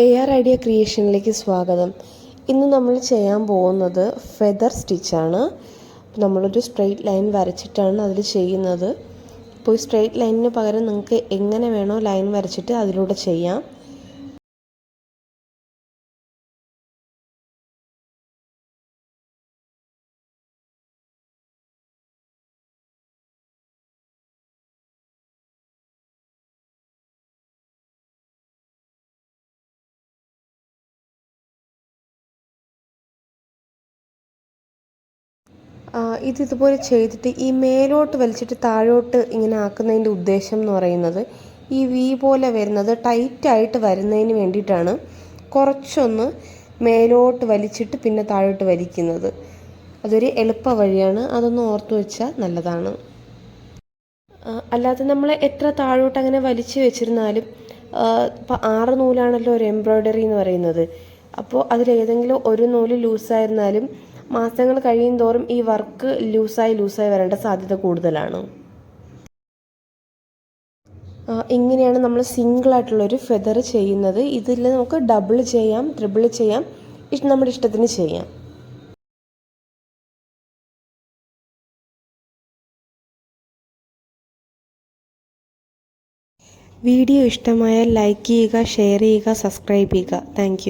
AR idea ക്രിയേഷനിലേക്ക് സ്വാഗതം. ഇന്ന് നമ്മൾ ചെയ്യാൻ പോകുന്നത് ഫെദർ സ്റ്റിച്ചാണ്. നമ്മളൊരു സ്ട്രെയിറ്റ് ലൈൻ വരച്ചിട്ടാണ് അതിൽ ചെയ്യുന്നത്. ഇപ്പോൾ സ്ട്രെയിറ്റ് ലൈനിന് പകരം നിങ്ങൾക്ക് എങ്ങനെ വേണോ ലൈൻ വരച്ചിട്ട് അതിലൂടെ ചെയ്യാം. ഇതുപോലെ ചെയ്തിട്ട് ഈ മേലോട്ട് വലിച്ചിട്ട് താഴോട്ട് ഇങ്ങനെ ആക്കുന്നതിൻ്റെ ഉദ്ദേശം എന്ന് പറയുന്നത് ഈ വി പോലെ വരുന്നത് ടൈറ്റായിട്ട് വരുന്നതിന് വേണ്ടിയിട്ടാണ് കുറച്ചൊന്ന് മേലോട്ട് വലിച്ചിട്ട് പിന്നെ താഴോട്ട് വലിക്കുന്നത്. അതൊരു എളുപ്പ വഴിയാണ്, അതൊന്ന് ഓർത്ത് വെച്ചാൽ നല്ലതാണ്. അല്ലാതെ നമ്മൾ എത്ര താഴോട്ട് അങ്ങനെ വലിച്ചു വെച്ചിരുന്നാലും ഇപ്പം 6 നൂലാണല്ലോ ഒരു എംബ്രോയ്ഡറി എന്ന് പറയുന്നത്. അപ്പോൾ അതിലേതെങ്കിലും ഒരു നൂല് ലൂസായിരുന്നാലും മാസങ്ങൾ കഴിയും തോറും ഈ വർക്ക് ലൂസായി വരേണ്ട സാധ്യത കൂടുതലാണ്. ഇങ്ങനെയാണ് നമ്മൾ സിംഗിളായിട്ടുള്ളൊരു ഫെദർ ചെയ്യുന്നത്. ഇതിൽ നമുക്ക് ഡബിൾ ചെയ്യാം, ട്രിപ്പിൾ ചെയ്യാം, നമ്മുടെ ഇഷ്ടത്തിന് ചെയ്യാം. വീഡിയോ ഇഷ്ടമായാൽ ലൈക്ക് ചെയ്യുക, ഷെയർ ചെയ്യുക, സബ്സ്ക്രൈബ് ചെയ്യുക. താങ്ക്